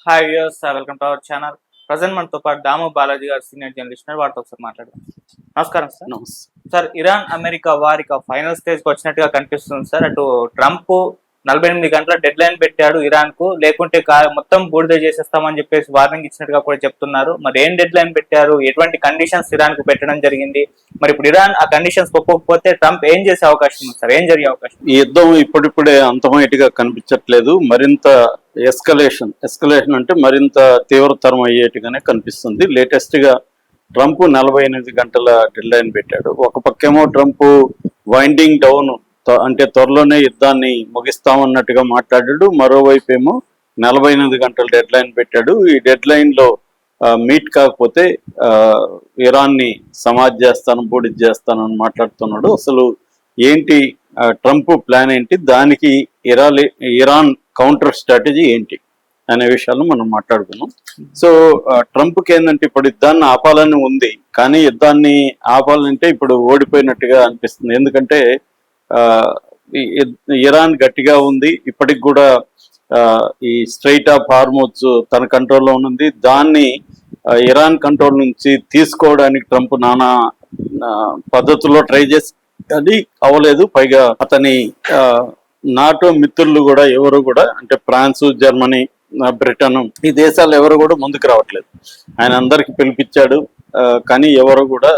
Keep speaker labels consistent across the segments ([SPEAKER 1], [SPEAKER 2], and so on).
[SPEAKER 1] Hi viewers, welcome to our channel. Present మనతో పాటు దాము బాలాజీ గారు, సీనియర్ జర్నలిస్ట్, వారితో ఒకసారి మాట్లాడదాం. నమస్కారం సార్.
[SPEAKER 2] నమస్తే.
[SPEAKER 1] సార్, ఇరాన్ అమెరికా వారికి ఫైనల్ స్టేజ్కి వచ్చినట్టుగా కనిపిస్తుంది సార్. అటు ట్రంప్ 48 గంటల డెడ్ లైన్ పెట్టాడు ఇరాన్ కు, లేకుంటే మొత్తం బూడిద చేసేస్తామని చెప్పేసి వార్నింగ్ ఇచ్చినట్టుగా కూడా చెప్తున్నారు. మరి ఏం డెడ్ లైన్ పెట్టారు, ఎటువంటి కండిషన్స్ ఇరాన్ కు పెట్టడం జరిగింది, మరి ఇప్పుడు ఇరాన్ ఆ కండిషన్స్ ఒప్పుకోకపోతే ట్రంప్ ఏం చేసే అవకాశం ఉంది సార్, ఏం జరిగే అవకాశం?
[SPEAKER 2] ఈ యుద్ధం ఇప్పుడిప్పుడే అంతమైటిగా కనిపించట్లేదు. మరింత ఎస్కలేషన్ అంటే మరింత తీవ్రతరం అయ్యేట్టుగానే కనిపిస్తుంది. లేటెస్ట్ గా ట్రంప్ 48 గంటల డెడ్ లైన్ పెట్టాడు. ఒక పక్కేమో ట్రంప్ వైండింగ్ డౌన్ అంటే త్వరలోనే యుద్ధాన్ని ముగిస్తామన్నట్టుగా మాట్లాడాడు. మరోవైపు ఏమో 48 గంటల డెడ్ లైన్ పెట్టాడు. ఈ డెడ్ లైన్ లో మీట్ కాకపోతే ఇరాన్ని సమాజ్ చేస్తాను, బూడిద చేస్తాను అని మాట్లాడుతున్నాడు. అసలు ఏంటి ట్రంప్ ప్లాన్ ఏంటి, దానికి ఇరాన్ కౌంటర్ స్ట్రాటజీ ఏంటి అనే విషయాలు మనం మాట్లాడుకున్నాం. సో ట్రంప్కి ఏంటంటే ఇప్పుడు యుద్ధాన్ని ఆపాలని ఉంది, కానీ యుద్ధాన్ని ఆపాలంటే ఇప్పుడు ఓడిపోయినట్టుగా అనిపిస్తుంది. ఎందుకంటే ఇరాన్ గట్టిగా ఉంది. ఇప్పటికి కూడా ఈ స్ట్రైట్ ఆఫ్ హార్మోజ్ తన కంట్రోల్లో ఉంది. దాన్ని ఇరాన్ కంట్రోల్ నుంచి తీసుకోవడానికి ట్రంప్ నానా పద్ధతుల్లో ట్రై చేసి అది అవ్వలేదు. పైగా అతని నాటో మిత్రులు కూడా ఎవరు కూడా, అంటే ఫ్రాన్స్, జర్మనీ, బ్రిటన్, ఈ దేశాలు ఎవరు కూడా ముందుకు రావట్లేదు. ఆయన అందరికి పిలిపించాడు, కానీ ఎవరు కూడా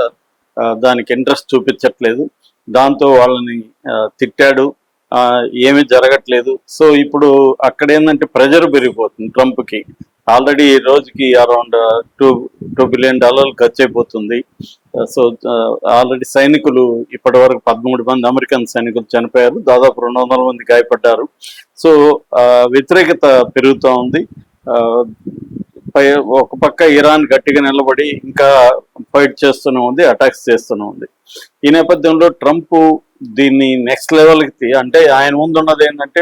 [SPEAKER 2] దానికి ఇంట్రెస్ట్ చూపించట్లేదు. దాంతో వాళ్ళని తిట్టాడు, ఏమీ జరగట్లేదు. సో ఇప్పుడు అక్కడ ఏంటంటే ప్రెజర్ పెరిగిపోతుంది ట్రంప్కి. ఆల్రెడీ రోజుకి అరౌండ్ $2 బిలియన్ ఖర్చు అయిపోతుంది. సో ఆల్రెడీ సైనికులు ఇప్పటి వరకు 13 మంది అమెరికన్ సైనికులు చనిపోయారు, దాదాపు 200 మంది గాయపడ్డారు. సో వ్యతిరేకత పెరుగుతూ ఉంది. ఒక పక్క ఇరాన్ గట్టిగా నిలబడి ఇంకా ఫైట్ చేస్తూనే ఉంది, అటాక్స్ చేస్తూనే ఉంది. ఈ నేపథ్యంలో ట్రంప్ దీన్ని నెక్స్ట్ లెవెల్కి, అంటే ఆయన ముందున్నది ఏంటంటే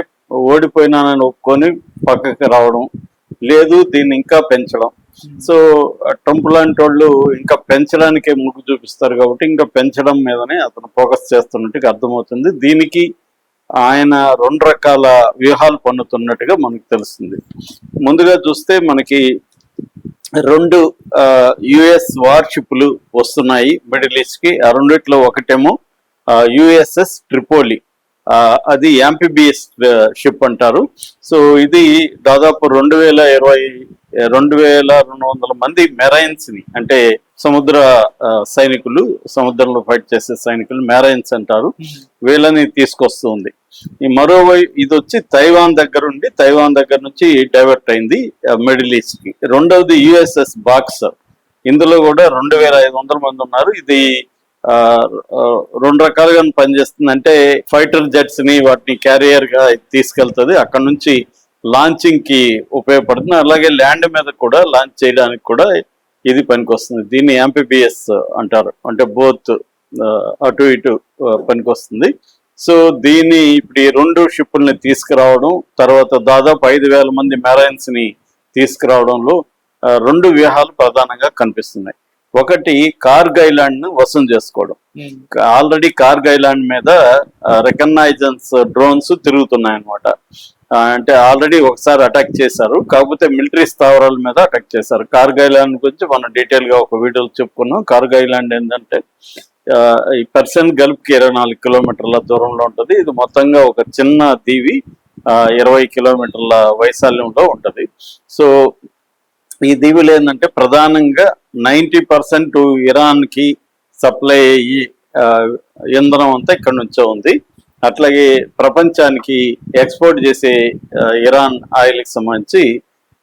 [SPEAKER 2] ఓడిపోయినానని ఒప్పుకొని పక్కకి రావడం, లేదు దీన్ని ఇంకా పెంచడం. సో ట్రంప్ లాంటి వాళ్ళు ఇంకా పెంచడానికే మొగ్గు చూపిస్తారు కాబట్టి ఇంకా పెంచడం మీదనే అతను ఫోకస్ చేస్తున్నట్టుగా అర్థమవుతుంది. దీనికి ఆయన 2 రకాల వ్యూహాలు పన్నుతున్నట్టుగా మనకు తెలుస్తుంది. ముందుగా చూస్తే మనకి 2 యుఎస్ వార్షిప్లు వస్తున్నాయి మిడిల్ ఈస్ట్ కి. ఆ రెండిట్లో ఒకటేమో యుఎస్ఎస్ ట్రిపోలి, అది యాంఫిబియస్ షిప్ అంటారు. సో ఇది దాదాపు 2200 మంది మెరైన్స్ ని, అంటే సముద్ర సైనికులు, సముద్రంలో ఫైట్ చేసే సైనికులు మెరైన్స్ అంటారు, వీళ్ళని తీసుకొస్తుంది. ఈ మరోవైపు ఇది వచ్చి తైవాన్ దగ్గర నుంచి డైవర్ట్ అయింది మిడిల్ ఈస్ట్ కి. రెండవది యుఎస్ఎస్ బాక్సర్, ఇందులో కూడా 2500 మంది ఉన్నారు. ఇది 2 రకాలుగా పనిచేస్తుంది. అంటే ఫైటర్ జెట్స్ ని, వాటిని క్యారియర్ గా తీసుకెళ్తుంది, అక్కడ నుంచి లాంచింగ్ కి ఉపయోగపడుతుంది. అలాగే ల్యాండ్ మీద కూడా లాంచ్ చేయడానికి కూడా ఇది పనికొస్తుంది. దీన్ని యాంఫిబియస్ అంటారు, అంటే బోత్ అటు ఇటు పనికొస్తుంది. సో దీన్ని ఇప్పుడు ఈ 2 షిప్పుల్ని తీసుకురావడం, తర్వాత దాదాపు 5000 మంది మెరైన్స్ ని తీసుకురావడంలో 2 వ్యూహాలు ప్రధానంగా కనిపిస్తున్నాయి. ఒకటి కార్గ్ ఐలాండ్ ను వసూలు చేసుకోవడం. ఆల్రెడీ కార్గ్ ఐలాండ్ మీద రికగ్నైజెన్స్ డ్రోన్స్ తిరుగుతున్నాయన్నమాట. అంటే ఆల్రెడీ ఒకసారి అటాక్ చేశారు, కాకపోతే మిలిటరీ స్థావరాల మీద అటాక్ చేశారు. కార్గ్ ఐలాండ్ గురించి మనం డీటెయిల్ గా ఒక వీడియోలో చెప్పుకున్నాం. కార్గ్ ఐలాండ్ ఏంటంటే ఈ పర్షియన్ గల్ఫ్ కి 24 కిలోమీటర్ల దూరంలో ఉంటుంది. ఇది మొత్తంగా ఒక చిన్న దీవి, 20 కిలోమీటర్ల వైశాల్యంలో ఉంటది. సో ఈ దీవులు ఏంటంటే ప్రధానంగా 90% ఇరాన్ కి సప్లై అయ్యి ఇంధనం అంతా ఇక్కడ నుంచే ఉంది. అట్లాగే ప్రపంచానికి ఎక్స్పోర్ట్ చేసే ఇరాన్ ఆయిల్కి సంబంధించి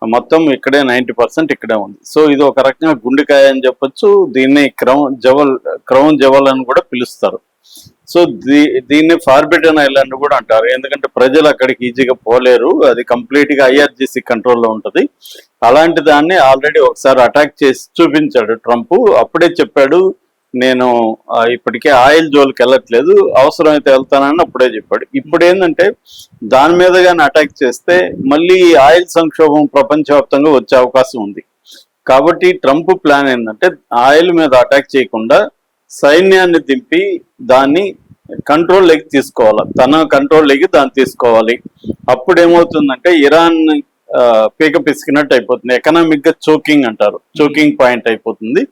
[SPEAKER 2] మొత్తం ఇక్కడే 90% ఇక్కడే ఉంది. సో ఇది ఒక రకంగా గుండెకాయ అని చెప్పొచ్చు. దీన్ని క్రౌన్ జవల్ అని కూడా పిలుస్తారు. సో దీన్ని ఫార్బిడెన్ ఐలాండ్ కూడా అంటారు, ఎందుకంటే ప్రజలు అక్కడికి ఈజీగా పోలేరు, అది కంప్లీట్ గా ఐఆర్జీసీ కంట్రోల్లో ఉంటుంది. అలాంటి దాన్ని ఆల్రెడీ ఒకసారి అటాక్ చేసి చూపించాడు ట్రంప్. అప్పుడే చెప్పాడు, నేను ఇప్పటికే ఆయిల్ జోలికి వెళ్ళట్లేదు, అవసరమైతే వెళ్తానని అప్పుడే చెప్పాడు. ఇప్పుడు ఏంటంటే దాని మీద కానీ అటాక్ చేస్తే మళ్ళీ ఆయిల్ సంక్షోభం ప్రపంచవ్యాప్తంగా వచ్చే అవకాశం ఉంది. కాబట్టి ట్రంప్ ప్లాన్ ఏంటంటే ఆయిల్ మీద అటాక్ చేయకుండా సైన్యాన్ని దింపి దాన్ని కంట్రోల్లోకి తీసుకోవాలి, తన కంట్రోల్లోకి దాన్ని తీసుకోవాలి. అప్పుడు ఏమవుతుందంటే ఇరాన్ పీక పిసికినట్టు అయిపోతుంది, ఎకనామిక్ గా చోకింగ్ అంటారు, చోకింగ్ పాయింట్ అయిపోతుంది.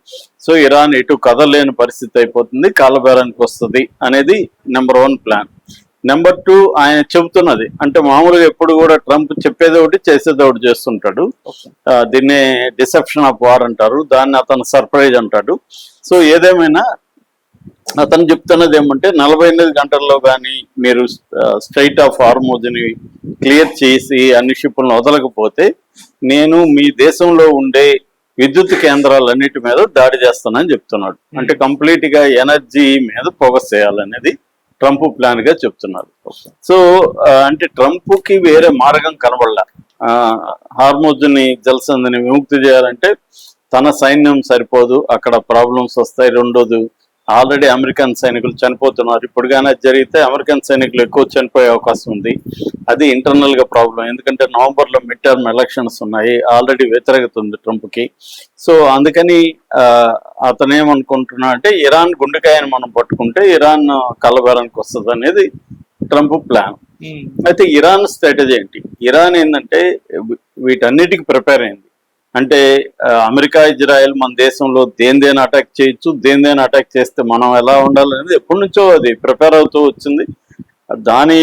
[SPEAKER 2] సో ఇరాన్ ఎటు కదలేని పరిస్థితి అయిపోతుంది, కాలబేరానికి వస్తుంది అనేది నెంబర్ 1 ప్లాన్. నెంబర్ 2 ఆయన చెబుతున్నది అంటే మామూలుగా ఎప్పుడు కూడా ట్రంప్ చెప్పేది ఒకటి చేసేది ఒకటి చేస్తుంటాడు. దీన్నే డిసెప్షన్ ఆఫ్ వార్ అంటారు, దాన్ని అతను సర్ప్రైజ్ అంటాడు. సో ఏదేమైనా అతను చెప్తున్నది ఏమంటే 48 గంటల్లో కానీ మీరు స్ట్రైట్ ఆఫ్ హార్మోజ్ ని క్లియర్ చేసి అన్ని షిప్పులను వదలకపోతే నేను మీ దేశంలో ఉండే విద్యుత్ కేంద్రాలన్నిటి మీద దాడి చేస్తానని చెప్తున్నాడు. అంటే కంప్లీట్ గా ఎనర్జీ మీద ఫోకస్ చేయాలనేది ట్రంప్ ప్లాన్ గా చెప్తున్నారు. సో అంటే ట్రంప్ కి వేరే మార్గం కనబడలా. హార్మోజ్ ని జలసంధిని విముక్తి చేయాలంటే తన సైన్యం సరిపోదు, అక్కడ ప్రాబ్లమ్స్ వస్తాయి. రెండోది ఆల్రెడీ అమెరికన్ సైనికులు చనిపోతున్నారు, ఇప్పుడు కానీ అది జరిగితే అమెరికన్ సైనికులు ఎక్కువ చనిపోయే అవకాశం ఉంది. అది ఇంటర్నల్ గా ప్రాబ్లం, ఎందుకంటే నవంబర్లో మిడ్ టర్మ్ ఎలక్షన్స్ ఉన్నాయి, ఆల్రెడీ వ్యతిరేకత ఉంది ట్రంప్ కి. సో అందుకని అతను ఏమనుకుంటున్నా అంటే ఇరాన్ గుండెకాయని మనం పట్టుకుంటే ఇరాన్ కలబేరానికి వస్తుంది అనేది ట్రంప్ ప్లాన్. అయితే ఇరాన్ స్ట్రాటజీ ఏంటి? ఇరాన్ ఏంటంటే వీటన్నిటికి ప్రిపేర్ అయింది. అంటే అమెరికా, ఇజ్రాయెల్ మన దేశంలో దేనిదైనా అటాక్ చేయొచ్చు, దేనిదైనా అటాక్ చేస్తే మనం ఎలా ఉండాలనేది ఎప్పటి నుంచో అది ప్రిపేర్ అవుతూ వచ్చింది. దాని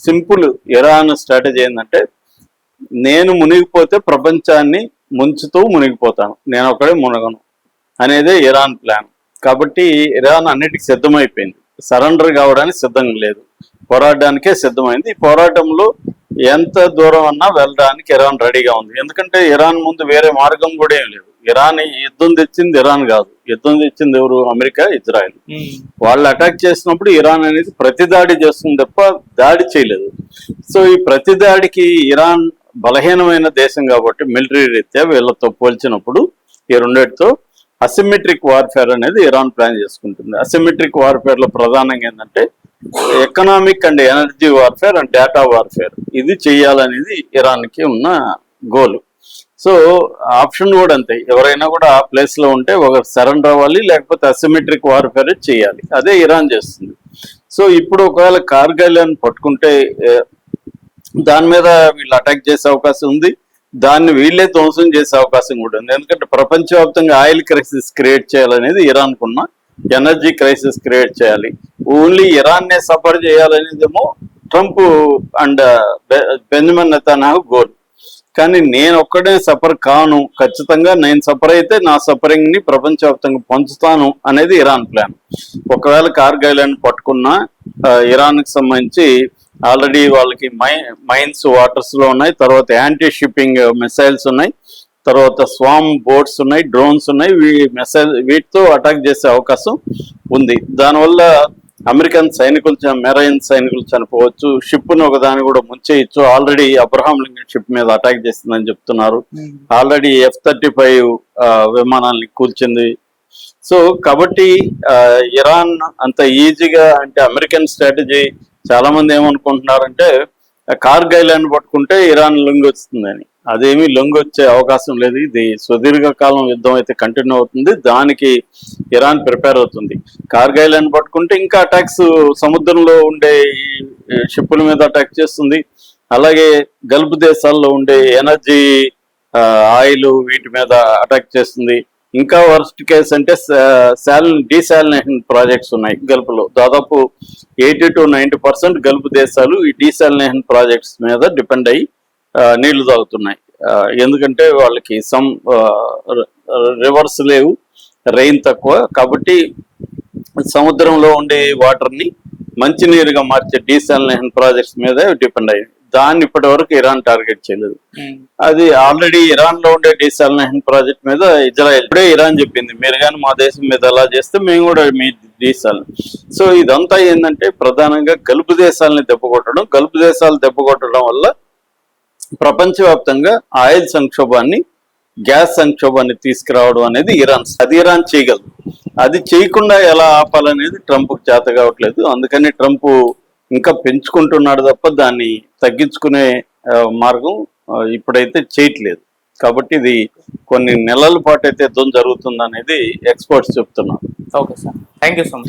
[SPEAKER 2] సింపుల్ ఇరాన్ స్ట్రాటజీ ఏంటంటే నేను మునిగిపోతే ప్రపంచాన్ని ముంచుతూ మునిగిపోతాను, నేను ఒకడే మునగను అనేదే ఇరాన్ ప్లాన్. కాబట్టి ఇరాన్ అన్నిటికీ సిద్ధమైపోయింది, సరెండర్ కావడానికి సిద్ధంగా లేదు, పోరాడడానికే సిద్ధమైంది. ఈ పోరాటంలో ఎంత దూరం అన్నా వెళ్ళడానికి ఇరాన్ రెడీగా ఉంది. ఎందుకంటే ఇరాన్ ముందు వేరే మార్గం కూడా ఏం లేదు. ఇరాన్ యుద్ధం తెచ్చింది ఇరాన్ కాదు, యుద్ధం తెచ్చింది ఎవరు? America, Israel. వాళ్ళు అటాక్ చేసినప్పుడు ఇరాన్ అనేది ప్రతిదాడి చేస్తుంది తప్ప దాడి చేయలేదు. సో ఈ ప్రతిదాడికి ఇరాన్ బలహీనమైన దేశం కాబట్టి మిలిటరీ రీత్యా వీళ్ళతో పోల్చినప్పుడు ఈ రెండింటితో అసిమెట్రిక్ వార్ఫేర్ అనేది ఇరాన్ ప్లాన్ చేసుకుంటుంది. అసిమెట్రిక్ వార్ఫేర్ లో ప్రధానంగా ఏంటంటే economic and energy warfare and data warfare, ఇది చెయ్యాలనేది ఇరాన్ కి ఉన్న గోల్. సో ఆప్షన్ కూడా అంతే, ఎవరైనా కూడా ఆ ప్లేస్ లో ఉంటే ఒకరు సరెండర్ అవ్వాలి, లేకపోతే అసిమెట్రిక్ వార్ఫేర్ చేయాలి. అదే ఇరాన్ చేస్తుంది. సో ఇప్పుడు ఒకవేళ కార్గిల్ అని పట్టుకుంటే దాని మీద వీళ్ళు అటాక్ చేసే అవకాశం ఉంది, దాన్ని వీళ్ళే ధ్వంసం చేసే అవకాశం కూడా ఉంది. ఎందుకంటే ప్రపంచవ్యాప్తంగా ఆయిల్ క్రైసిస్ క్రియేట్ చేయాలనేది ఇరాన్కున్న, ఎనర్జీ క్రైసిస్ క్రియేట్ చేయాలి. ఓన్లీ ఇరాన్నే సఫర్ చేయాలనేదేమో Trump and Benjamin Netanyahu goal. కానీ నేను ఒక్కడే సఫర్ కాను, ఖచ్చితంగా నేను సఫర్ అయితే నా సఫరింగ్ ని ప్రపంచవ్యాప్తంగా పంచుతాను అనేది ఇరాన్ ప్లాన్. ఒకవేళ కార్గిల్ అని పట్టుకున్నా ఇరాన్ కి సంబంధించి ఆల్రెడీ వాళ్ళకి మైన్స్ వాటర్స్ లో ఉన్నాయి, తర్వాత యాంటీ షిప్పింగ్ మిసైల్స్ ఉన్నాయి, తర్వాత స్వామ్ బోట్స్ ఉన్నాయి, డ్రోన్స్ ఉన్నాయి. వీటితో అటాక్ చేసే అవకాశం ఉంది. దానివల్ల అమెరికన్ సైనికులు, మెరైన్ సైనికులు చనిపోవచ్చు, షిప్ను ఒకదాన్ని కూడా ముంచేయచ్చు. ఆల్రెడీ అబ్రహాం లింకన్ షిప్ మీద అటాక్ చేస్తుందని చెప్తున్నారు. Already F-35 విమానాల్ని కూల్చింది. సో కాబట్టి ఇరాన్ అంత ఈజీగా, అంటే అమెరికన్ స్ట్రాటజీ చాలా మంది ఏమనుకుంటున్నారంటే కార్గిల్ అని పట్టుకుంటే ఇరాన్ లొంగి వస్తుందని. అదేమీ లొంగి వచ్చే అవకాశం లేదు. ఇది సుదీర్ఘకాలం యుద్ధం అయితే కంటిన్యూ అవుతుంది, దానికి ఇరాన్ ప్రిపేర్ అవుతుంది. కార్గిల్ అని పట్టుకుంటే ఇంకా అటాక్స్ సముద్రంలో ఉండే షిప్పుల మీద అటాక్ చేస్తుంది. అలాగే గల్ఫ్ దేశాల్లో ఉండే ఎనర్జీ, ఆయిల్, వీటి మీద అటాక్ చేస్తుంది. ఇంకా వర్స్ట్ కేసు అంటే డీసాలినేషన్ ప్రాజెక్ట్స్ ఉన్నాయి గల్ఫ్ లో. దాదాపు 80 to 90% గల్ఫ్ దేశాలు ఈ డీసాలినేషన్ ప్రాజెక్ట్స్ మీద డిపెండ్ అయ్యి నీళ్లు తాగుతున్నాయి. ఎందుకంటే వాళ్ళకి రివర్స్ లేవు, రెయిన్ తక్కువ, కాబట్టి సముద్రంలో ఉండే వాటర్ని మంచినీరుగా మార్చే డీసాలినేషన్ ప్రాజెక్ట్స్ మీద డిపెండ్ అయ్యింది. దాన్ని ఇప్పటి వరకు ఇరాన్ టార్గెట్ చేయలేదు. అది ఆల్రెడీ ఇరాన్ లో ఉండే డీసాలినేషన్ ప్రాజెక్ట్ మీద ఇజ్రాయెల్ ఇప్పుడే ఇరాన్ చెప్పింది, మీరు కానీ మా దేశం మీద ఎలా చేస్తే మేము కూడా మీ డీసాల్. సో ఇదంతా ఏంటంటే ప్రధానంగా గల్ఫ్ దేశాలని దెబ్బకొట్టడం. గల్ఫ్ దేశాలు దెబ్బకొట్టడం వల్ల ప్రపంచవ్యాప్తంగా ఆయిల్ సంక్షోభాన్ని, గ్యాస్ సంక్షోభాన్ని తీసుకురావడం అనేది ఇరాన్ చేయగలదు. అది చేయకుండా ఎలా ఆపాలనేది ట్రంప్ చేత కావట్లేదు. అందుకని ట్రంప్ ఇంకా పెంచుకుంటున్నాడు తప్ప దాన్ని తగ్గించుకునే మార్గం ఇప్పుడైతే చేయట్లేదు. కాబట్టి ఇది కొన్ని నెలల పాటు అయితే యుద్ధం జరుగుతుంది అనేది ఎక్స్పర్ట్స్ చెప్తున్నారు.
[SPEAKER 1] Okay sir, thank you so much.